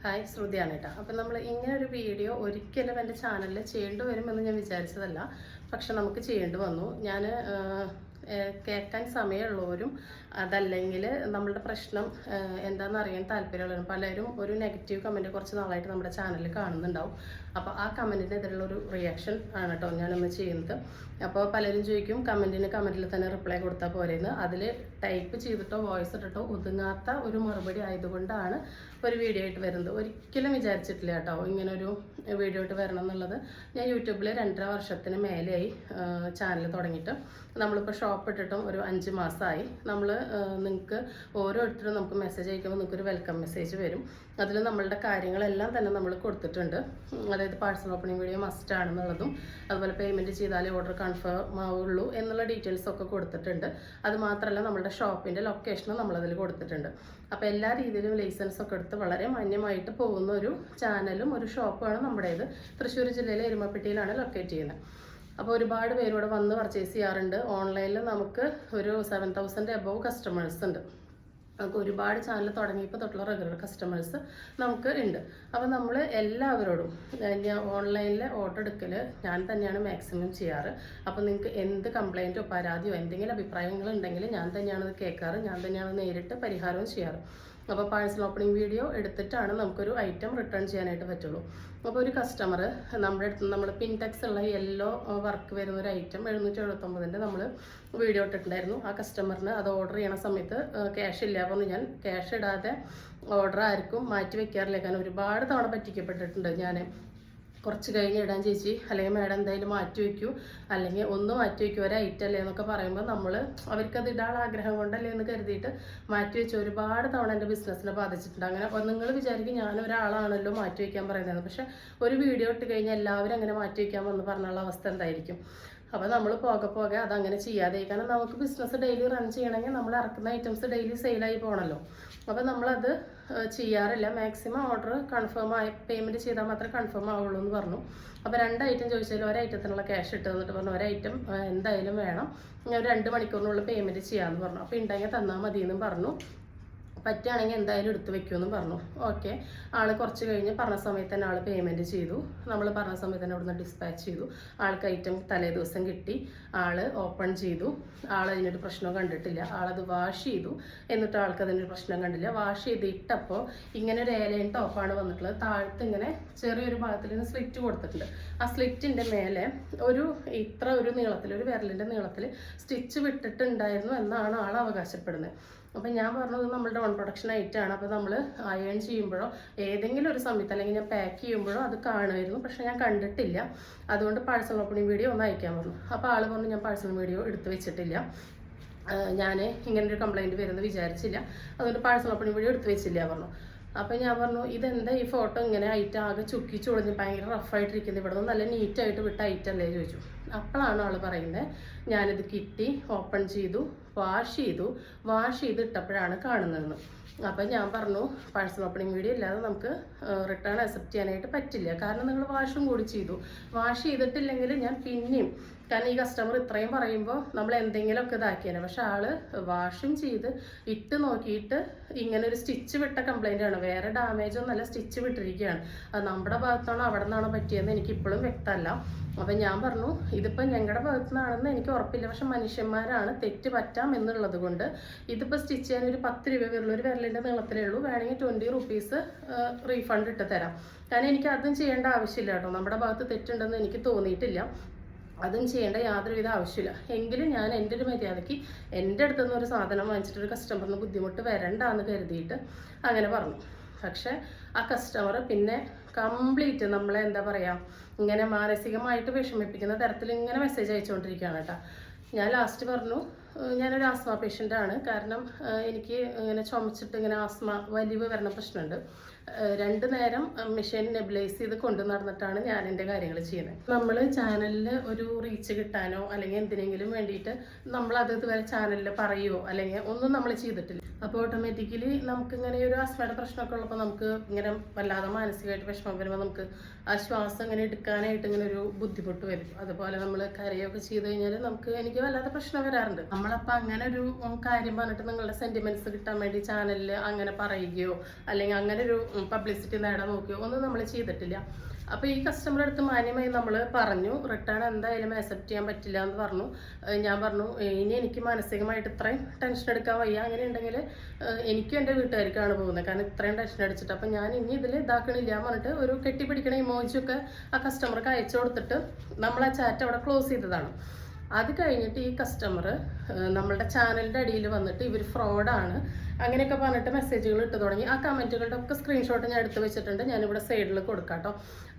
Hi ശ്രുതിയാണ് കേട്ടോ. അപ്പം നമ്മൾ ഇങ്ങനെ ഒരു വീഡിയോ ഒരിക്കലും എൻ്റെ ചാനലിൽ ചെയ്യേണ്ടി വരുമെന്ന് ഞാൻ വിചാരിച്ചതല്ല. പക്ഷെ നമുക്ക് ചെയ്യേണ്ടി വന്നു. ഞാൻ കേൾക്കാൻ സമയമുള്ളവരും അതല്ലെങ്കിൽ നമ്മളുടെ പ്രശ്നം എന്താണെന്ന് അറിയാൻ താല്പര്യമുള്ളവരും പലരും ഒരു നെഗറ്റീവ് കമൻറ്റ് കുറച്ച് നാളായിട്ട് നമ്മുടെ ചാനലിൽ കാണുന്നുണ്ടാവും. അപ്പോൾ ആ കമൻറ്റിനെതിരെയുള്ളൊരു റിയാക്ഷൻ ആണ് കേട്ടോ ഞാനിന്ന് ചെയ്യുന്നത്. അപ്പോൾ പലരും ചോദിക്കും കമൻറ്റിൽ തന്നെ റിപ്ലൈ കൊടുത്താൽ പോരെയെന്ന്. അതിൽ ടൈപ്പ് ചെയ്തിട്ടോ വോയിസ് ഇട്ടിട്ടോ ഒതുങ്ങാത്ത ഒരു മറുപടി ആയതുകൊണ്ടാണ് ഒരു വീഡിയോ ആയിട്ട് വരുന്നത്. ഒരിക്കലും വിചാരിച്ചിട്ടില്ല കേട്ടോ ഇങ്ങനൊരു വീഡിയോ ആയിട്ട് വരണം എന്നുള്ളത്. ഞാൻ യൂട്യൂബിൽ 2.5 വർഷത്തിന് മേലെയായി ചാനൽ തുടങ്ങിയിട്ട്. നമ്മളിപ്പോൾ ഷോപ്പ് ഇട്ടിട്ടും ഒരു 5 മാസമായി. നിങ്ങൾക്ക് ഓരോരുത്തരും നമുക്ക് മെസ്സേജ് അയക്കുമ്പോൾ നിങ്ങൾക്കൊരു വെൽക്കം മെസ്സേജ് വരും. അതിൽ നമ്മളുടെ കാര്യങ്ങളെല്ലാം തന്നെ നമ്മൾ കൊടുത്തിട്ടുണ്ട്. അതായത് പാഴ്സൽ ഓപ്പണിംഗ് വീഡിയോ മസ്റ്റ് ആണെന്നുള്ളതും അതുപോലെ പേയ്മെൻറ്റ് ചെയ്താലേ ഓർഡർ കൺഫേം ആവുള്ളൂ എന്നുള്ള ഡീറ്റെയിൽസൊക്കെ കൊടുത്തിട്ടുണ്ട്. അത് മാത്രമല്ല നമ്മളുടെ ഷോപ്പിൻ്റെ ലൊക്കേഷനും നമ്മളതിൽ കൊടുത്തിട്ടുണ്ട്. അപ്പോൾ എല്ലാ രീതിയിലും ലൈസൻസൊക്കെ എടുത്ത് വളരെ മാന്യമായിട്ട് പോകുന്ന ഒരു ചാനലും ഒരു ഷോപ്പുമാണ് നമ്മുടേത്. തൃശ്ശൂർ ജില്ലയിലെ എരുമപ്പെട്ടിയിലാണ് ലൊക്കേറ്റ് ചെയ്യുന്നത്. അപ്പോൾ ഒരുപാട് പേരോട് വന്ന് പർച്ചേസ് ചെയ്യാറുണ്ട്. ഓൺലൈനിൽ നമുക്ക് ഒരു 7,000 എബോവ് കസ്റ്റമേഴ്സ് ഉണ്ട്. നമുക്ക് ഒരുപാട് ചാനൽ തുടങ്ങിയപ്പോൾ തൊട്ടുള്ള റെഗുലർ കസ്റ്റമേഴ്സ് നമുക്ക് ഉണ്ട്. അപ്പോൾ നമ്മൾ എല്ലാവരോടും ഞാൻ ഓൺലൈനിൽ ഓർഡർ എടുക്കൽ ഞാൻ തന്നെയാണ് മാക്സിമം ചെയ്യാറ്. അപ്പോൾ നിങ്ങൾക്ക് എന്ത് കംപ്ലയിൻറ്റോ പരാതിയോ എന്തെങ്കിലും അഭിപ്രായങ്ങൾ ഉണ്ടെങ്കിൽ ഞാൻ തന്നെയാണ് അത് കേൾക്കാറ്. ഞാൻ തന്നെയാണ് നേരിട്ട് പരിഹാരവും ചെയ്യാറ്. അപ്പോൾ പാഴ്സൽ ഓപ്പണിംഗ് വീഡിയോ എടുത്തിട്ടാണ് നമുക്കൊരു ഐറ്റം റിട്ടേൺ ചെയ്യാനായിട്ട് പറ്റുള്ളൂ. അപ്പോൾ ഒരു കസ്റ്റമർ നമ്മുടെ അടുത്ത് നമ്മൾ പിൻടെക്സ് ഉള്ള യെല്ലോ വർക്ക് വരുന്ന ഒരു ഐറ്റം 779 നമ്മൾ വീഡിയോ ഇട്ടിട്ടുണ്ടായിരുന്നു. ആ കസ്റ്റമറിന് അത് ഓർഡർ ചെയ്യണ സമയത്ത് ക്യാഷ് ഇല്ല പറഞ്ഞു. ഞാൻ ക്യാഷ് ഇടാതെ ഓർഡർ ആർക്കും മാറ്റി വെക്കാറില്ല. കാരണം ഒരുപാട് തവണ പറ്റിക്കപ്പെട്ടിട്ടുണ്ട്. ഞാൻ കുറച്ച് കഴിഞ്ഞ് ഇടാൻ ചേച്ചി, അല്ലെങ്കിൽ മേഡം എന്തായാലും മാറ്റി വയ്ക്കൂ, അല്ലെങ്കിൽ ഒന്ന് മാറ്റി വയ്ക്കൂ, ഒരു ഐറ്റം അല്ലേ എന്നൊക്കെ പറയുമ്പോൾ അവർക്കത് ഇടാൻ ആഗ്രഹം കൊണ്ടല്ലേ എന്ന് കരുതിയിട്ട് മാറ്റി വെച്ച് ഒരുപാട് തവണ എൻ്റെ ബിസിനസ്സിനെ ബാധിച്ചിട്ടുണ്ട്. അങ്ങനെ നിങ്ങൾ വിചാരിക്കും ഞാനൊരാളാണല്ലോ മാറ്റി വയ്ക്കാൻ പറയുന്നത്. പക്ഷെ ഒരു വീഡിയോ ഇട്ട് കഴിഞ്ഞാൽ എല്ലാവരും അങ്ങനെ മാറ്റി വയ്ക്കാൻ വന്ന് പറഞ്ഞുള്ള അവസ്ഥ എന്തായിരിക്കും? അപ്പോൾ നമ്മൾ പോകെ അതങ്ങനെ ചെയ്യാതെ, കാരണം നമുക്ക് ബിസിനസ് ഡെയിലി റൺ ചെയ്യണമെങ്കിൽ നമ്മൾ ഇറക്കുന്ന ഐറ്റംസ് ഡെയിലി സെയിലായി പോകണമല്ലോ. അപ്പോൾ നമ്മളത് ചെയ്യാറില്ല. മാക്സിമം ഓർഡർ കൺഫേം ആയി പേയ്മെൻറ്റ് ചെയ്താൽ മാത്രമേ കൺഫേം ആവുള്ളൂ എന്ന് പറഞ്ഞു. അപ്പോൾ 2 ഐറ്റം ചോദിച്ചാൽ ഒരു ഐറ്റത്തിനുള്ള ക്യാഷ് ഇട്ട് തന്നിട്ട് പറഞ്ഞു ഒരു ഐറ്റം എന്തായാലും വേണം, ഞാൻ 2 മണിക്കൂറിനുള്ളിൽ പേയ്മെൻറ്റ് ചെയ്യാമെന്ന് പറഞ്ഞു. അപ്പോൾ ഉണ്ടെങ്കിൽ തന്നാൽ മതിയെന്നും പറഞ്ഞു. പറ്റുകയാണെങ്കിൽ എന്തായാലും എടുത്ത് വെക്കുമെന്നും പറഞ്ഞു. ഓക്കെ, ആൾ കുറച്ച് കഴിഞ്ഞ് പറഞ്ഞ സമയത്ത് തന്നെ ആൾ പേയ്മെൻറ്റ് ചെയ്തു. നമ്മൾ പറഞ്ഞ സമയത്ത് തന്നെ അവിടുന്ന് ഡിസ്പാച്ച് ചെയ്തു. ആൾക്ക് ഐറ്റം തലേ ദിവസം കിട്ടി. ആൾ ഓപ്പൺ ചെയ്തു. ആൾ അതിനൊരു പ്രശ്നം കണ്ടിട്ടില്ല. ആളത് വാഷ് ചെയ്തു. എന്നിട്ട് ആൾക്ക് അതിനൊരു പ്രശ്നം കണ്ടില്ല. വാഷ് ചെയ്ത് ഇട്ടപ്പോൾ ഇങ്ങനെ ഒരു ഏലൈൻ ടോപ്പാണ് വന്നിട്ടുള്ളത്. താഴത്ത് ഇങ്ങനെ ചെറിയൊരു ഭാഗത്തിൽ നിന്ന് സ്ലിറ്റ് കൊടുത്തിട്ടുണ്ട്. ആ സ്ലിറ്റിൻ്റെ മേലെ ഇത്ര ഒരു നീളത്തിൽ, ഒരു വിരലിൻ്റെ നീളത്തിൽ സ്റ്റിച്ച് വിട്ടിട്ടുണ്ടായിരുന്നു എന്നാണ് ആൾ അവകാശപ്പെടുന്നത്. അപ്പം ഞാൻ പറഞ്ഞത് നമ്മളുടെ ഓൺ പ്രൊഡക്ഷൻ ഐറ്റമാണ്. അപ്പോൾ നമ്മൾ അയൺ ചെയ്യുമ്പോഴോ ഏതെങ്കിലും ഒരു സമയത്ത് അല്ലെങ്കിൽ ഞാൻ പാക്ക് ചെയ്യുമ്പോഴോ അത് കാണുമായിരുന്നു. പക്ഷേ ഞാൻ കണ്ടിട്ടില്ല. അതുകൊണ്ട് പാഴ്സൽ ഓപ്പണിംഗ് വീഡിയോ ഒന്ന് അയക്കാൻ പറഞ്ഞു. അപ്പോൾ ആൾ പറഞ്ഞു ഞാൻ പാഴ്സൽ വീഡിയോ എടുത്ത് വെച്ചിട്ടില്ല, ഞാൻ ഇങ്ങനൊരു കംപ്ലയിൻറ്റ് വരുമെന്ന് വിചാരിച്ചില്ല, അതുകൊണ്ട് പാഴ്സൽ ഓപ്പണിംഗ് വീഡിയോ എടുത്ത് വെച്ചില്ല പറഞ്ഞു. അപ്പോൾ ഞാൻ പറഞ്ഞു ഇതെന്താ ഈ ഫോട്ടോ ഇങ്ങനെ ഐറ്റം ആകെ ചുക്കി ചുളിഞ്ഞ് ഭയങ്കര റഫായിട്ടിരിക്കുന്നത്, ഇവിടെ നിന്ന് നല്ല നീറ്റായിട്ട് വിട്ട ഐറ്റം അല്ലേ ചോദിച്ചു. അപ്പോഴാണ് ആൾ പറയുന്നത് ഞാനിത് കിട്ടി, ഓപ്പൺ ചെയ്തു, വാഷ് ചെയ്ത് ഇട്ടപ്പോഴാണ് കാണുന്നതെന്ന്. അപ്പം ഞാൻ പറഞ്ഞു പാഴ്സൽ ഓപ്പണിംഗ് വീഡിയോ ഇല്ലാതെ നമുക്ക് റിട്ടേൺ അക്സെപ്റ്റ് ചെയ്യാനായിട്ട് പറ്റില്ല. കാരണം നിങ്ങൾ വാഷും കൂടി ചെയ്തു. വാഷ് ചെയ്തിട്ടില്ലെങ്കിൽ ഞാൻ പിന്നെയും, കാരണം ഈ കസ്റ്റമർ ഇത്രയും പറയുമ്പോൾ നമ്മൾ എന്തെങ്കിലുമൊക്കെ ഇതാക്കിയാണ്. പക്ഷെ ആൾ വാഷും ചെയ്ത് ഇട്ട് നോക്കിയിട്ട് ഇങ്ങനെ ഒരു സ്റ്റിച്ച് വിട്ട കംപ്ലൈൻ്റ് ആണ്. വേറെ ഡാമേജ് ഒന്നല്ല, സ്റ്റിച്ച് വിട്ടിരിക്കുകയാണ്. അത് നമ്മുടെ ഭാഗത്താണോ അവിടെ നിന്നാണോ പറ്റിയതെന്ന് എനിക്കിപ്പോഴും വ്യക്തമല്ല. അപ്പം ഞാൻ പറഞ്ഞു ഇതിപ്പോൾ ഞങ്ങളുടെ ഭാഗത്തു നിന്നാണെന്ന് എനിക്ക് ഉറപ്പില്ല, പക്ഷെ മനുഷ്യന്മാരാണ്, തെറ്റ് പറ്റാം എന്നുള്ളത് കൊണ്ട് ഇതിപ്പോൾ സ്റ്റിച്ച് ചെയ്യാൻ ഒരു 10 രൂപ വരുള്ളൂ, ഒരു വിരലിൻ്റെ നീളത്തിലേ ഉള്ളൂ, വേണമെങ്കിൽ 20 റുപ്പീസ് റീഫണ്ട് ഇട്ട് തരാം. കാരണം എനിക്ക് അതും ചെയ്യേണ്ട ആവശ്യമില്ല കേട്ടോ. നമ്മുടെ ഭാഗത്ത് തെറ്റുണ്ടെന്ന് എനിക്ക് തോന്നിയിട്ടില്ല. അതും ചെയ്യേണ്ട യാതൊരുവിധ ആവശ്യമില്ല. എങ്കിലും ഞാൻ എൻ്റെ ഒരു മര്യാദയ്ക്ക് എൻ്റെ അടുത്തുനിന്ന് ഒരു സാധനം വാങ്ങിച്ചിട്ടൊരു കസ്റ്റമറിന് ബുദ്ധിമുട്ട് വരണ്ടെന്ന് കരുതിയിട്ട് അങ്ങനെ പറഞ്ഞു. പക്ഷേ ആ കസ്റ്റമർ പിന്നെ കംപ്ലീറ്റ് നമ്മളെ എന്താ പറയുക, ഇങ്ങനെ മാനസികമായിട്ട് വിഷമിപ്പിക്കുന്ന തരത്തിൽ ഇങ്ങനെ മെസ്സേജ് അയച്ചുകൊണ്ടിരിക്കുകയാണ് കേട്ടോ. ഞാൻ ലാസ്റ്റ് പറഞ്ഞു ഞാനൊരു ആസ്മ പേഷ്യൻ്റാണ്. കാരണം എനിക്ക് ഇങ്ങനെ ചുമച്ചിട്ട് ഇങ്ങനെ വലിവ് വരണ പ്രശ്നമുണ്ട്. 2 നേരം മെഷീൻ നെബിലൈസ് ചെയ്ത് കൊണ്ടു നടന്നിട്ടാണ് ഞാൻ എൻ്റെ കാര്യങ്ങൾ ചെയ്യുന്നത്. നമ്മൾ ചാനലിൽ ഒരു റീച്ച് കിട്ടാനോ അല്ലെങ്കിൽ എന്തിനെങ്കിലും വേണ്ടിയിട്ട് നമ്മളത് ഇതുവരെ ചാനലിൽ പറയുമോ അല്ലെങ്കിൽ ഒന്നും നമ്മൾ ചെയ്തിട്ടില്ല. അപ്പോൾ ഓട്ടോമാറ്റിക്കലി നമുക്ക് ഇങ്ങനെ ഒരു ആസ്മയുടെ പ്രശ്നമൊക്കെ ഉള്ളപ്പോൾ നമുക്ക് ഇങ്ങനെ വല്ലാതെ മാനസികമായിട്ട് വിഷമം വരുമ്പോൾ നമുക്ക് ആ ശ്വാസം ഇങ്ങനെ എടുക്കാനായിട്ട് ഇങ്ങനെ ഒരു ബുദ്ധിമുട്ട് വരും. അതുപോലെ നമ്മൾ കരയൊക്കെ ചെയ്ത് കഴിഞ്ഞാൽ എനിക്ക് വല്ലാത്ത പ്രശ്നം വരാറുണ്ട്. നമ്മളപ്പോൾ അങ്ങനെ ഒരു കാര്യം പറഞ്ഞിട്ട് നിങ്ങളുടെ സെന്റിമെന്റ്സ് കിട്ടാൻ വേണ്ടി ചാനലിൽ അങ്ങനെ പറയുകയോ അല്ലെങ്കിൽ അങ്ങനെ ഒരു പബ്ലിസിറ്റി നേടാൻ നോക്കുകയോ ഒന്നും നമ്മൾ ചെയ്തിട്ടില്ല. അപ്പോൾ ഈ കസ്റ്റമറുടെ അടുത്ത് മാന്യമായി നമ്മൾ പറഞ്ഞു, റിട്ടേൺ എന്തായാലും അക്സെപ്റ്റ് ചെയ്യാൻ പറ്റില്ല എന്ന് പറഞ്ഞു. ഞാൻ പറഞ്ഞു, ഇനി എനിക്ക് മാനസികമായിട്ട് ഇത്രയും ടെൻഷൻ എടുക്കാൻ വയ്യ, അങ്ങനെ ഉണ്ടെങ്കിൽ എനിക്കും എൻ്റെ വീട്ടുകാർക്കാണ് പോകുന്നത്, കാരണം ഇത്രയും ടെൻഷൻ അടിച്ചിട്ട്. അപ്പം ഞാൻ ഇനി ഇതിൽ ഇതാക്കണില്ല എന്ന് പറഞ്ഞിട്ട് ഒരു കെട്ടിപ്പിടിക്കണ ഇമോജിയൊക്കെ ആ കസ്റ്റമർക്ക് അയച്ചു കൊടുത്തിട്ട് നമ്മൾ ആ ചാറ്റ് അവിടെ ക്ലോസ് ചെയ്തതാണ്. അത് കഴിഞ്ഞിട്ട് ഈ കസ്റ്റമർ നമ്മളുടെ ചാനലിൻ്റെ അടിയിൽ വന്നിട്ട് ഇവർ ഫ്രോഡാണ് അങ്ങനെയൊക്കെ പറഞ്ഞിട്ട് മെസ്സേജുകൾ ഇട്ട് തുടങ്ങി. ആ കമൻറ്റുകളുടെ ഒക്കെ സ്ക്രീൻഷോട്ട് ഞാൻ എടുത്ത് വെച്ചിട്ടുണ്ട്, ഞാനിവിടെ സൈഡിൽ കൊടുക്കാം കേട്ടോ.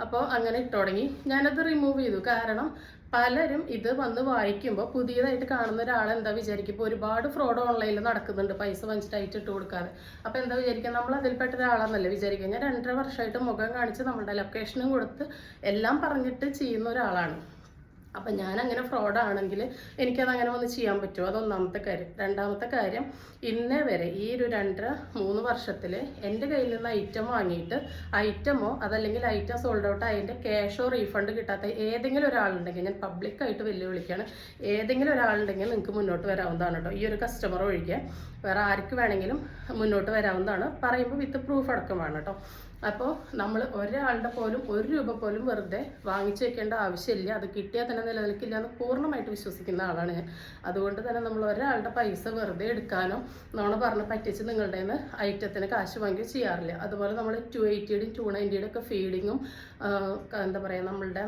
അപ്പോൾ അങ്ങനെ ഇട്ട് തുടങ്ങി. ഞാനത് റിമൂവ് ചെയ്തു. കാരണം പലരും ഇത് വന്ന് വായിക്കുമ്പോൾ പുതിയതായിട്ട് കാണുന്ന ഒരാളെന്താ വിചാരിക്കും, ഇപ്പോൾ ഒരുപാട് ഫ്രോഡ് ഓൺലൈനിൽ നടക്കുന്നുണ്ട് പൈസ വാങ്ങിച്ചിട്ട് അയച്ചിട്ട് ഇട്ട് കൊടുക്കാതെ. അപ്പോൾ എന്താ വിചാരിക്കുക, നമ്മൾ അതിൽപ്പെട്ട ഒരാളാണെന്നല്ലേ വിചാരിക്കുക. ഞാൻ 2.5 വർഷമായിട്ട് മുഖം കാണിച്ച് നമ്മളുടെ ലൊക്കേഷനും കൊടുത്ത് എല്ലാം പറഞ്ഞിട്ട് ചെയ്യുന്ന ഒരാളാണ്. അപ്പം ഞാനങ്ങനെ ഫ്രോഡാണെങ്കിൽ എനിക്കതങ്ങനെ വന്ന് ചെയ്യാൻ പറ്റുമോ? അതൊന്നാമത്തെ കാര്യം. രണ്ടാമത്തെ കാര്യം, ഇന്നേ വരെ ഈ ഒരു 2-3 വർഷത്തിൽ എൻ്റെ കയ്യിൽ നിന്ന് ഐറ്റം വാങ്ങിയിട്ട് ഐറ്റമോ അതല്ലെങ്കിൽ ഐറ്റം സോൾഡ് ഔട്ട് അതിൻ്റെ ക്യാഷോ റീഫണ്ട് കിട്ടാത്ത ഏതെങ്കിലും ഒരാളുണ്ടെങ്കിൽ, ഞാൻ പബ്ലിക്കായിട്ട് വെല്ലുവിളിക്കുകയാണ്, ഏതെങ്കിലും ഒരാളുണ്ടെങ്കിൽ നിങ്ങൾക്ക് മുന്നോട്ട് വരാവുന്നതാണ് കേട്ടോ. ഈ ഒരു കസ്റ്റമർ ഒഴികെ വേറെ ആർക്ക് വേണമെങ്കിലും മുന്നോട്ട് വരാവുന്നതാണ്. പറയുമ്പോൾ വിത്ത് പ്രൂഫ് അടക്കമാണ് കേട്ടോ. അപ്പോൾ നമ്മൾ ഒരാളുടെ പോലും 1 രൂപ പോലും വെറുതെ വാങ്ങിച്ചു വെക്കേണ്ട ആവശ്യമില്ല. അത് കിട്ടിയാൽ തന്നെ നിലനിൽക്കില്ല എന്ന് പൂർണ്ണമായിട്ട് വിശ്വസിക്കുന്ന ആളാണ് ഞാൻ. അതുകൊണ്ട് തന്നെ നമ്മൾ ഒരാളുടെ പൈസ വെറുതെ എടുക്കാനോ നമ്മൾ പറഞ്ഞ് പറ്റിച്ച് നിങ്ങളുടെ നിന്ന് ഐറ്റത്തിന് കാശ് വാങ്ങി ചെയ്യാറില്ല. അതുപോലെ നമ്മൾ 280യുടെയും 290യുടെ ഒക്കെ ഫീഡിങ്ങും എന്താ പറയുക, നമ്മളുടെ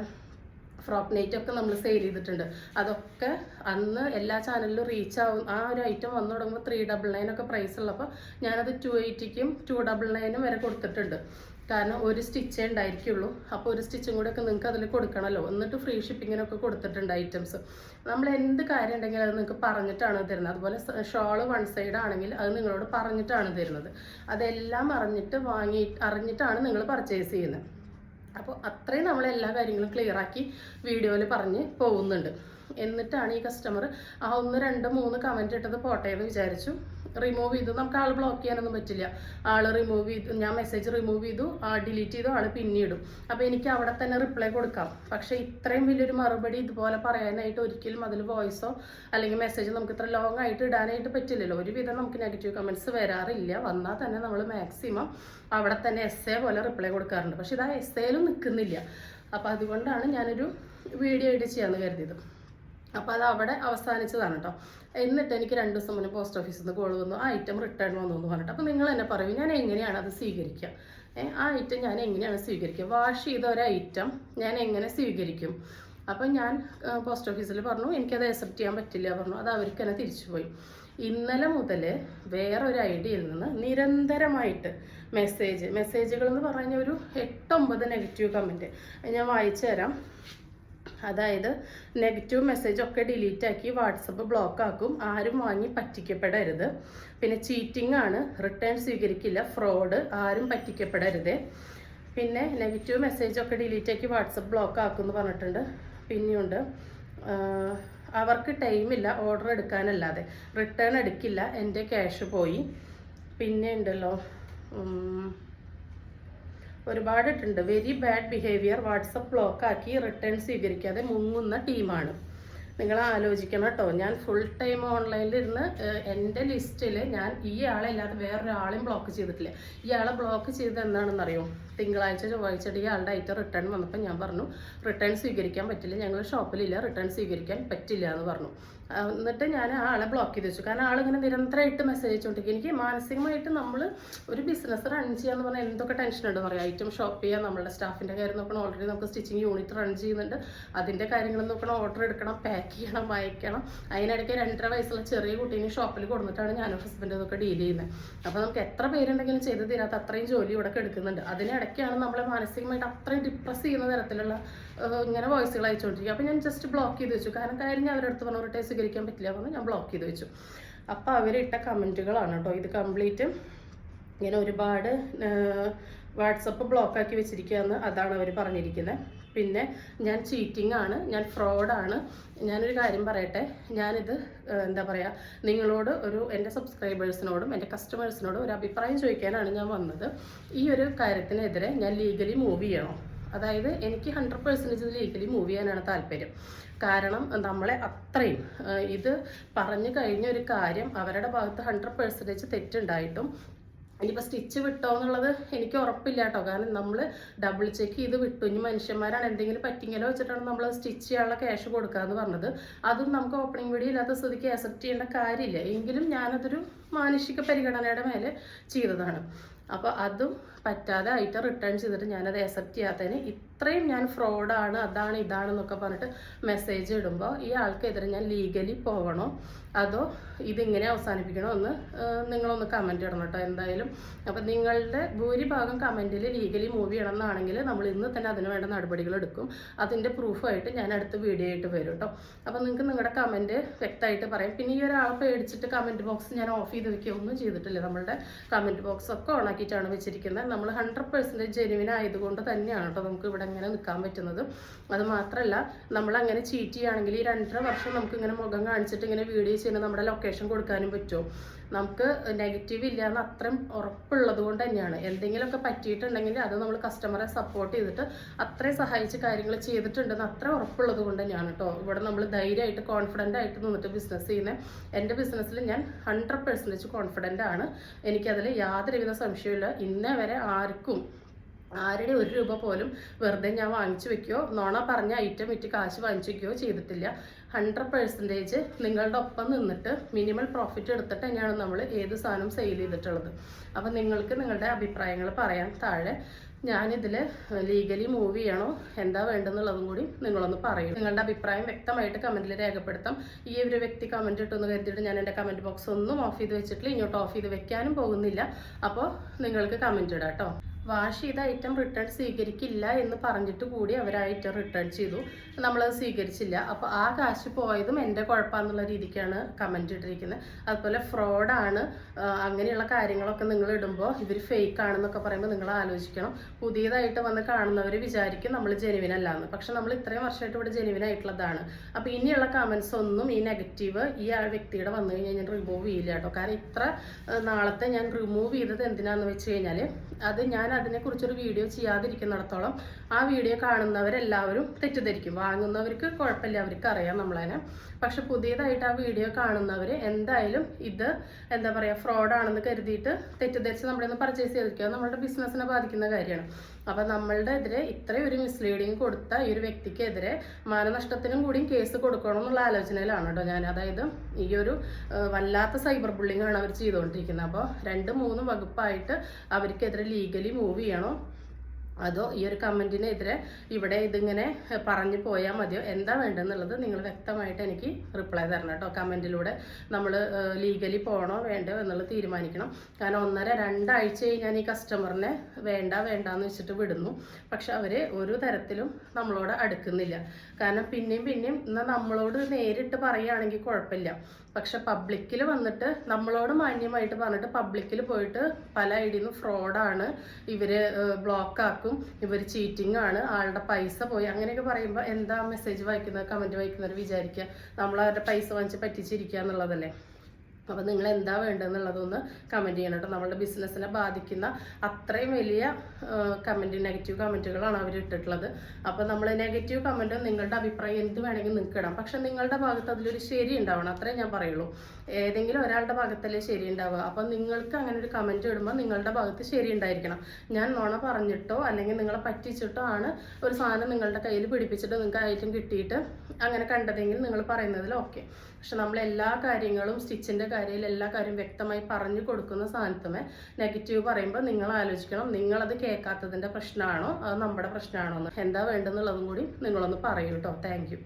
ഫ്രോക്ക് നൈറ്റ് ഒക്കെ നമ്മൾ സെയിൽ ചെയ്തിട്ടുണ്ട്. അതൊക്കെ അന്ന് എല്ലാ ചാനലിലും റീച്ച് ആവും. ആ ഒരു ഐറ്റം വന്നു തുടങ്ങുമ്പോൾ 399 ഒക്കെ പ്രൈസ് ഉള്ളപ്പോൾ ഞാനത് 280ക്കും 299 വരെ കൊടുത്തിട്ടുണ്ട്. കാരണം ഒരു സ്റ്റിച്ചേ ഉണ്ടായിരിക്കുള്ളൂ. അപ്പോൾ ഒരു സ്റ്റിച്ചും കൂടെ ഒക്കെ നിങ്ങൾക്ക് അതിൽ കൊടുക്കണമല്ലോ. എന്നിട്ട് ഫ്രീ ഷിപ്പിങ്ങിനൊക്കെ കൊടുത്തിട്ടുണ്ട് ഐറ്റംസ്. നമ്മൾ എന്ത് കാര്യം ഉണ്ടെങ്കിൽ അത് നിങ്ങൾക്ക് പറഞ്ഞിട്ടാണ് തരുന്നത്. അതുപോലെ ഷോള് 1 സൈഡ് ആണെങ്കിൽ അത് നിങ്ങളോട് പറഞ്ഞിട്ടാണ് തരുന്നത്. അതെല്ലാം അറിഞ്ഞിട്ടാണ് നിങ്ങൾ പർച്ചേസ് ചെയ്യുന്നത്. അപ്പോൾ അത്രയും നമ്മൾ എല്ലാ കാര്യങ്ങളും ക്ലിയർ ആക്കി വീഡിയോയിൽ പറഞ്ഞ് പോകുന്നുണ്ട്. എന്നിട്ടാണ് ഈ കസ്റ്റമർ ആ 1, 2, 3 കമൻറ്റ് ഇട്ടത് പോട്ടെ എന്ന് വിചാരിച്ചു റിമൂവ് ചെയ്തു. നമുക്ക് ആൾ ബ്ലോക്ക് ചെയ്യാനൊന്നും പറ്റില്ല. ആൾ റിമൂവ് ചെയ്തു, ഞാൻ മെസ്സേജ് റിമൂവ് ചെയ്തു, ഡിലീറ്റ് ചെയ്തു, ആൾ പിന്നീടും. അപ്പോൾ എനിക്ക് അവിടെ തന്നെ റിപ്ലൈ കൊടുക്കാം. പക്ഷേ ഇത്രയും വലിയൊരു മറുപടി ഇതുപോലെ പറയാനായിട്ട് ഒരിക്കലും അതിൽ വോയിസോ അല്ലെങ്കിൽ മെസ്സേജ് നമുക്ക് ഇത്ര ലോങ് ആയിട്ട് ഇടാനായിട്ട് പറ്റില്ലല്ലോ. ഒരുവിധം നമുക്ക് നെഗറ്റീവ് കമൻറ്റ്സ് വരാറില്ല. വന്നാൽ തന്നെ നമ്മൾ മാക്സിമം അവിടെ തന്നെ എസ്സേ പോലെ റിപ്ലൈ കൊടുക്കാറുണ്ട്. പക്ഷെ ഇത് ആ എസ്സേയിലും നിൽക്കുന്നില്ല. അപ്പോൾ അതുകൊണ്ടാണ് ഞാനൊരു വീഡിയോ എഡിറ്റ് ചെയ്യാമെന്ന് കരുതിയത്. അപ്പോൾ അത് അവിടെ അവസാനിച്ചതാണ് കേട്ടോ. എന്നിട്ട് എനിക്ക് 2 ദിവസം മുന്നേ പോസ്റ്റ് ഓഫീസിൽ നിന്ന് കോൾ വന്നു, ആ ഐറ്റം റിട്ടേൺ വന്നു എന്ന് പറഞ്ഞിട്ട്. അപ്പോൾ നിങ്ങൾ തന്നെ പറയും, ഞാൻ എങ്ങനെയാണ് അത് സ്വീകരിക്കുക? ആ ഐറ്റം ഞാൻ എങ്ങനെയാണ് സ്വീകരിക്കുക? വാഷ് ചെയ്ത ഒരു ഐറ്റം ഞാൻ എങ്ങനെ സ്വീകരിക്കും? അപ്പം ഞാൻ പോസ്റ്റ് ഓഫീസിൽ പറഞ്ഞു എനിക്കത് അക്സെപ്റ്റ് ചെയ്യാൻ പറ്റില്ല പറഞ്ഞു. അത് അവർക്ക് തന്നെ തിരിച്ചുപോയി. ഇന്നലെ മുതൽ വേറൊരു ഐഡിയയിൽ നിന്ന് നിരന്തരമായിട്ട് മെസ്സേജുകൾ എന്ന് പറഞ്ഞു കഴിഞ്ഞാൽ ഒരു 8-9 നെഗറ്റീവ് കമൻറ്റ് ഞാൻ വായിച്ചു തരാം. അതായത് നെഗറ്റീവ് മെസ്സേജൊക്കെ ഡിലീറ്റ് ആക്കി വാട്സപ്പ് ബ്ലോക്ക് ആക്കും, ആരും വാങ്ങി പറ്റിക്കപ്പെടരുത്, പിന്നെ ചീറ്റിംഗ് ആണ്, റിട്ടേൺ സ്വീകരിക്കില്ല, ഫ്രോഡ്, ആരും പറ്റിക്കപ്പെടരുത്, പിന്നെ നെഗറ്റീവ് മെസ്സേജൊക്കെ ഡിലീറ്റ് ആക്കി വാട്സപ്പ് ബ്ലോക്ക് ആക്കും എന്ന് പറഞ്ഞിട്ടുണ്ട്. പിന്നെയുണ്ട് അവർക്ക് ടൈമില്ല ഓർഡർ എടുക്കാനല്ലാതെ, റിട്ടേൺ എടുക്കില്ല, എൻ്റെ ക്യാഷ് പോയി. പിന്നെ ഉണ്ടല്ലോ ഒരുപാടിട്ടുണ്ട്. Very bad behaviour, WhatsApp block ആക്കി റിട്ടേൺ സ്വീകരിക്കാതെ മുങ്ങുന്ന ടീമാണ്. നിങ്ങൾ ആലോചിക്കണം കേട്ടോ. ഞാൻ ഫുൾ ടൈം ഓൺലൈനിലിരുന്ന് എൻ്റെ ലിസ്റ്റിൽ ഞാൻ ഈ ആളല്ലാതെ വേറൊരാളെയും ബ്ലോക്ക് ചെയ്തിട്ടില്ല. ഇയാളെ ബ്ലോക്ക് ചെയ്തത് എന്താണെന്നറിയോ? തിങ്കളാഴ്ച ചൊവ്വാഴ്ച ഇയാളുടെ ഐറ്റം റിട്ടേൺ വന്നപ്പോൾ ഞാൻ പറഞ്ഞു റിട്ടേൺ സ്വീകരിക്കാൻ പറ്റില്ല, ഞങ്ങൾ ഷോപ്പിലില്ല, റിട്ടേൺ സ്വീകരിക്കാൻ പറ്റില്ല എന്ന് പറഞ്ഞു. എന്നിട്ട് ഞാൻ ആ ആളെ ബ്ലോക്ക് ചെയ്ത് വെച്ചു. കാരണം ആളിങ്ങനെ നിരന്തരമായിട്ട് മെസ്സേജ് അയച്ചുകൊണ്ടിരിക്കും. എനിക്ക് മാനസികമായിട്ട് നമ്മൾ ഒരു ബിസിനസ് റൺ ചെയ്യാന്ന് പറഞ്ഞാൽ എന്തൊക്കെ ടെൻഷൻ ഉണ്ടെന്ന് പറയാം. ഐറ്റം ഷോപ്പ് ചെയ്യാൻ, നമ്മളുടെ സ്റ്റാഫിൻ്റെ കാര്യം നോക്കണം, ഓൾറെഡി നമുക്ക് സ്റ്റിച്ചിങ് യൂണിറ്റ് റൺ ചെയ്യുന്നുണ്ട്, അതിൻ്റെ കാര്യങ്ങൾ നോക്കണം, ഓർഡർ എടുക്കണം, പാക്ക് ചെയ്യണം, അയക്കണം. അതിനിടയ്ക്ക് 2.5 വയസ്സുള്ള ചെറിയ കുട്ടീനെ ഷോപ്പിൽ കൊടുത്തിട്ടാണ് ഞാനും ഹസ്ബൻഡും ഇതൊക്കെ ഡീൽ ചെയ്യുന്നത്. അപ്പോൾ നമുക്ക് എത്ര പേരുണ്ടെങ്കിലും ചെയ്ത് തീരാത്ത അത്രയും ജോലി ഇവിടെ എടുക്കുന്നുണ്ട്. അതിനിടയ്ക്കാണ് നമ്മളെ മാനസികമായിട്ട് അത്രയും ഡിപ്രസ് ചെയ്യുന്ന തരത്തിലുള്ള ഇങ്ങനെ വോയിസുകൾ അയച്ചുകൊണ്ടിരിക്കുക. അപ്പോൾ ഞാൻ ജസ്റ്റ് ബ്ലോക്ക് ചെയ്ത് വെച്ചു. കാരണം കാര്യം അവരുടെ അടുത്ത് പറഞ്ഞു റിട്ടേൺ സ്വീകരിക്കാൻ പറ്റില്ല പറഞ്ഞു, ഞാൻ ബ്ലോക്ക് ചെയ്ത് വെച്ചു. അപ്പോൾ അവരിട്ട കമൻറ്റുകളാണ് കേട്ടോ ഇത് കംപ്ലീറ്റ്. ഇങ്ങനെ ഒരുപാട് വാട്സപ്പ് ബ്ലോക്കാക്കി വെച്ചിരിക്കുകയെന്ന് അതാണ് അവർ പറഞ്ഞിരിക്കുന്നത്. പിന്നെ ഞാൻ ചീറ്റിംഗ് ആണ്, ഞാൻ ഫ്രോഡാണ്. ഞാനൊരു കാര്യം പറയട്ടെ, ഞാനിത് എന്താ പറയുക, നിങ്ങളോട് എൻ്റെ സബ്സ്ക്രൈബേഴ്സിനോടും എൻ്റെ കസ്റ്റമേഴ്സിനോടും ഒരു അഭിപ്രായം ചോദിക്കാനാണ് ഞാൻ വന്നത്. ഈ ഒരു കാര്യത്തിനെതിരെ ഞാൻ ലീഗലി മൂവ് ചെയ്യണം. അതായത് എനിക്ക് 100% ലീഗലി മൂവ് ചെയ്യാനാണ് താല്പര്യം. കാരണം നമ്മളെ അത്രയും ഇത് പറഞ്ഞു കഴിഞ്ഞ ഒരു കാര്യം അവരുടെ ഭാഗത്ത് 100% തെറ്റുണ്ടായിട്ടും ഇനിയിപ്പോൾ സ്റ്റിച്ച് വിട്ടോ എന്നുള്ളത് എനിക്ക് ഉറപ്പില്ല കേട്ടോ. കാരണം നമ്മൾ ഡബിൾ ചെക്ക് ചെയ്ത് വിട്ടു. ഇനി മനുഷ്യന്മാരാണ് എന്തെങ്കിലും പറ്റിങ്ങലോ വെച്ചിട്ടാണ് നമ്മൾ സ്റ്റിച്ച് ചെയ്യാനുള്ള ക്യാഷ് കൊടുക്കാമെന്ന് പറഞ്ഞത്. അതും നമുക്ക് ഓപ്പണിംഗ് വീഡിയോ ഇല്ലാത്ത സ്ഥിതിക്ക് അക്സെപ്റ്റ് ചെയ്യേണ്ട കാര്യമില്ല. എങ്കിലും ഞാനതൊരു മാനുഷിക പരിഗണനയുടെ മേലെ ചെയ്തതാണ്. അപ്പോൾ അതും പറ്റാതെ ആയിട്ട് റിട്ടേൺ ചെയ്തിട്ട് ഞാനത് അക്സെപ്റ്റ് ചെയ്യാത്തതിന് ഇത്രയും ഞാൻ ഫ്രോഡാണ്, അതാണ് ഇതാണെന്നൊക്കെ പറഞ്ഞിട്ട് മെസ്സേജ് ഇടുമ്പോൾ ഈ ആൾക്കെതിരെ ഞാൻ ലീഗലി പോകണോ അതോ ഇതിങ്ങനെ അവസാനിപ്പിക്കണോ എന്ന് നിങ്ങളൊന്ന് കമൻറ്റ് ഇടണം കേട്ടോ എന്തായാലും. അപ്പം നിങ്ങളുടെ ഭൂരിഭാഗം കമൻറ്റിൽ ലീഗലി മൂവ് ചെയ്യണം എന്നാണെങ്കിൽ നമ്മൾ ഇന്ന് തന്നെ അതിന് വേണ്ട നടപടികൾ എടുക്കും. അതിൻ്റെ പ്രൂഫായിട്ട് ഞാൻ അടുത്ത വീഡിയോ ആയിട്ട് വരും കേട്ടോ. അപ്പം നിങ്ങൾക്ക് നിങ്ങളുടെ കമൻറ്റ് വ്യക്തമായിട്ട് പറയാം. പിന്നെ ഈ ഒരാളെ പേടിച്ചിട്ട് കമൻറ്റ് ബോക്സ് ഞാൻ ഓഫ് ചെയ്ത് വെക്കുക ഒന്നും ചെയ്തിട്ടില്ല. നമ്മളുടെ കമൻറ്റ് ബോക്സ് ഒക്കെ ഓൺ ആക്കിയിട്ടാണ് വെച്ചിരിക്കുന്നത്. നമ്മൾ 100% ജെനുവിൻ ആയതുകൊണ്ട് തന്നെയാണ് കേട്ടോ നമുക്ക് ഇവിടെ ഇങ്ങനെ നിൽക്കാൻ പറ്റുന്നത്. അത് മാത്രമല്ല, നമ്മൾ അങ്ങനെ ചീറ്റ് ചെയ്യുകയാണെങ്കിൽ ഈ 2.5 വർഷം നമുക്ക് ഇങ്ങനെ മുഖം കാണിച്ചിട്ട് ഇങ്ങനെ വീഡിയോ ചെയ്യുന്ന നമ്മുടെ ലൊക്കേഷൻ കൊടുക്കാനും പറ്റുമോ? നമുക്ക് നെഗറ്റീവ് ഇല്ല എന്ന് അത്രയും ഉറപ്പുള്ളത് കൊണ്ട് തന്നെയാണ്. എന്തെങ്കിലുമൊക്കെ പറ്റിയിട്ടുണ്ടെങ്കിൽ അത് നമ്മൾ കസ്റ്റമറെ സപ്പോർട്ട് ചെയ്തിട്ട് അത്രയും സഹായിച്ച് കാര്യങ്ങൾ ചെയ്തിട്ടുണ്ടെന്ന് അത്ര ഉറപ്പുള്ളത് കൊണ്ട് തന്നെയാണ് കേട്ടോ ഇവിടെ നമ്മൾ ധൈര്യമായിട്ട് കോൺഫിഡൻ്റ് ആയിട്ട് നിന്നിട്ട് ബിസിനസ് ചെയ്യുന്നത്. എൻ്റെ ബിസിനസ്സിൽ ഞാൻ 100% കോൺഫിഡൻ്റ് ആണ്. എനിക്കതിൽ യാതൊരുവിധ സംശയമില്ല. ഇന്നേ വരെ ആരുടെ 1 രൂപ പോലും വെറുതെ ഞാൻ വാങ്ങിച്ചു വെക്കുകയോ നോണ പറഞ്ഞ ഐറ്റം വിറ്റ് കാശ് വാങ്ങിച്ചു വെക്കുകയോ ചെയ്തിട്ടില്ല. 100% നിങ്ങളുടെ ഒപ്പം നിന്നിട്ട് മിനിമം പ്രോഫിറ്റ് എടുത്തിട്ട് തന്നെയാണ് നമ്മൾ ഏത് സാധനം സെയിൽ ചെയ്തിട്ടുള്ളത്. അപ്പം നിങ്ങൾക്ക് നിങ്ങളുടെ അഭിപ്രായങ്ങൾ പറയാം താഴെ. ഞാനിതിൽ ലീഗലി മൂവ് ചെയ്യണോ എന്താ വേണ്ടെന്നുള്ളതും കൂടി നിങ്ങളൊന്ന് പറയും. നിങ്ങളുടെ അഭിപ്രായം വ്യക്തമായിട്ട് കമൻറ്റിൽ രേഖപ്പെടുത്താം. ഈ ഒരു വ്യക്തി കമൻറ്റ് ഇട്ടെന്ന് കരുതിയിട്ട് ഞാൻ എൻ്റെ കമൻറ്റ് ബോക്സ് ഒന്നും ഓഫ് ചെയ്ത് വെച്ചിട്ടില്ല, ഇങ്ങോട്ട് ഓഫ് ചെയ്ത് വെക്കാനും പോകുന്നില്ല. അപ്പോൾ നിങ്ങൾക്ക് കമൻറ്റ് ഇടാം കേട്ടോ. വാഷ് ചെയ്ത ഐറ്റം റിട്ടേൺ സ്വീകരിക്കില്ല എന്ന് പറഞ്ഞിട്ട് കൂടി അവർ ആ ഐറ്റം റിട്ടേൺ ചെയ്തു, നമ്മളത് സ്വീകരിച്ചില്ല. അപ്പോൾ ആ കാശ് പോയതും എൻ്റെ കുഴപ്പമെന്നുള്ള രീതിക്കാണ് കമൻറ്റ് ഇട്ടിരിക്കുന്നത്. അതുപോലെ ഫ്രോഡാണ് അങ്ങനെയുള്ള കാര്യങ്ങളൊക്കെ നിങ്ങൾ ഇടുമ്പോൾ ഇവർ ഫേക്ക് ആണെന്നൊക്കെ പറയുമ്പോൾ നിങ്ങൾ ആലോചിക്കണം. പുതിയതായിട്ട് വന്ന് കാണുന്നവർ വിചാരിക്കും നമ്മൾ ജെനുവിൻ അല്ലാന്ന്. പക്ഷെ നമ്മൾ ഇത്രയും വർഷമായിട്ട് ഇവിടെ ജെനുവിൻ ആയിട്ടുള്ളതാണ്. അപ്പോൾ ഇനിയുള്ള കമൻസ് ഒന്നും ഈ നെഗറ്റീവ് ഈ വ്യക്തിയുടെ വന്നു കഴിഞ്ഞാൽ ഞാൻ റിമൂവ് ചെയ്യില്ല കേട്ടോ. കാരണം ഇത്ര നാളത്തെ ഞാൻ റിമൂവ് ചെയ്തത് എന്തിനാന്ന് വെച്ച് കഴിഞ്ഞാൽ അത് ഞാൻ അതിനെക്കുറിച്ചൊരു വീഡിയോ ചെയ്യാതിരിക്കുന്നിടത്തോളം ആ വീഡിയോ കാണുന്നവരെല്ലാവരും തെറ്റിദ്ധരിക്കും. വാങ്ങുന്നവർക്ക് കുഴപ്പമില്ല, അവർക്ക് അറിയാം നമ്മളതിനെ. പക്ഷെ പുതിയതായിട്ട് ആ വീഡിയോ കാണുന്നവർ എന്തായാലും ഇത് എന്താ പറയുക ഫ്രോഡാണെന്ന് കരുതിയിട്ട് തെറ്റിദ്ധരിച്ച് നമ്മുടെ നിന്ന് പർച്ചേസ് ചെയ്തിരിക്കുക. നമ്മുടെ ബിസിനസ്സിനെ ബാധിക്കുന്ന കാര്യമാണ്. അപ്പം നമ്മളുടെ എതിരെ ഇത്രയും ഒരു മിസ്ലീഡിങ് കൊടുത്ത ഈ ഒരു വ്യക്തിക്കെതിരെ മാനനഷ്ടത്തിനും കൂടിയും കേസ് കൊടുക്കണം എന്നുള്ള ആലോചനയിലാണ് കേട്ടോ ഞാൻ. അതായത് ഈ ഒരു വല്ലാത്ത സൈബർ ബുള്ളിങ് ആണ് അവർ ചെയ്തുകൊണ്ടിരിക്കുന്നത്. അപ്പോൾ 2-3 വകുപ്പായിട്ട് അവർക്കെതിരെ ലീഗലി മൂവ് ചെയ്യണോ അതോ ഈ ഒരു കമൻറ്റിനെതിരെ ഇവിടെ ഇതിങ്ങനെ പറഞ്ഞു പോയാൽ മതിയോ എന്താ വേണ്ടെന്നുള്ളത് നിങ്ങൾ വ്യക്തമായിട്ട് എനിക്ക് റിപ്ലൈ തരണം കേട്ടോ. കമൻറ്റിലൂടെ നമ്മൾ ലീഗലി പോകണോ വേണ്ടോ എന്നുള്ളത് തീരുമാനിക്കണം. കാരണം 1-2 ആഴ്ചയായി ഞാൻ ഈ കസ്റ്റമറിനെ വേണ്ടാന്ന് വെച്ചിട്ട് വിടുന്നു. പക്ഷെ അവർ ഒരു തരത്തിലും നമ്മളോട് അടുക്കുന്നില്ല. കാരണം പിന്നെയും എന്നാൽ നമ്മളോട് നേരിട്ട് പറയുകയാണെങ്കിൽ കുഴപ്പമില്ല. പക്ഷെ പബ്ലിക്കിൽ വന്നിട്ട് നമ്മളോട് മാന്യമായിട്ട് പറഞ്ഞിട്ട് പബ്ലിക്കിൽ പോയിട്ട് പല ഐഡിയിൽ നിന്നും ഫ്രോഡാണ്, ഇവർ ബ്ലോക്കാക്കും, ഇവർ ചീറ്റിംഗ് ആണ്, ആളുടെ പൈസ പോയി അങ്ങനെയൊക്കെ പറയുമ്പോൾ എന്താ മെസ്സേജ് വായിക്കുന്നത് കമൻറ്റ് വായിക്കുന്നവർ വിചാരിക്കുക നമ്മൾ അവരുടെ പൈസ വാങ്ങിച്ച് പറ്റിച്ചിരിക്കുക എന്നുള്ളതല്ലേ. അപ്പോൾ നിങ്ങൾ എന്താ വേണ്ടതെന്നുള്ളതൊന്ന് കമൻറ്റ് ചെയ്യണം കേട്ടോ. നമ്മളുടെ ബിസിനസ്സിനെ ബാധിക്കുന്ന അത്രയും വലിയ നെഗറ്റീവ് കമൻറ്റുകളാണ് അവർ ഇട്ടിട്ടുള്ളത്. അപ്പോൾ നമ്മൾ നെഗറ്റീവ് കമൻറ്റ് നിങ്ങളുടെ അഭിപ്രായം എന്ത് വേണമെങ്കിൽ നിങ്ങൾക്ക് ഇടാം. പക്ഷെ നിങ്ങളുടെ ഭാഗത്ത് അതിലൊരു ശരി ഉണ്ടാവണം, അത്രേ ഞാൻ പറയുള്ളൂ. ഏതെങ്കിലും ഒരാളുടെ ഭാഗത്തല്ലേ ശരി ഉണ്ടാവുക. അപ്പം നിങ്ങൾക്ക് അങ്ങനെ ഒരു കമൻറ്റ് ഇടുമ്പോൾ നിങ്ങളുടെ ഭാഗത്ത് ശരി ഉണ്ടായിരിക്കണം. ഞാൻ നുണ പറഞ്ഞിട്ടോ അല്ലെങ്കിൽ നിങ്ങളെ പറ്റിച്ചിട്ടോ ആണ് ഒരു സാധനം നിങ്ങളുടെ കയ്യിൽ പിടിപ്പിച്ചിട്ട് നിങ്ങൾക്ക് ഐറ്റം കിട്ടിയിട്ട് അങ്ങനെ കണ്ടതെങ്കിൽ നിങ്ങൾ പറയുന്നതിൽ ഓക്കെ. പക്ഷെ നമ്മൾ എല്ലാ കാര്യങ്ങളും സ്റ്റിച്ചിൻ്റെ കാര്യത്തിൽ എല്ലാ കാര്യം വ്യക്തമായി പറഞ്ഞു കൊടുക്കുന്ന സാധനത്തുമേ നെഗറ്റീവ് പറയുമ്പോൾ നിങ്ങൾ ആലോചിക്കണം, നിങ്ങളത് കേൾക്കാത്തതിൻ്റെ പ്രശ്നമാണോ അത് നമ്മുടെ പ്രശ്നമാണോ എന്ന്. എന്താ വേണ്ടെന്നുള്ളതും കൂടി നിങ്ങളൊന്ന് പറയൂ കേട്ടോ. Thank you.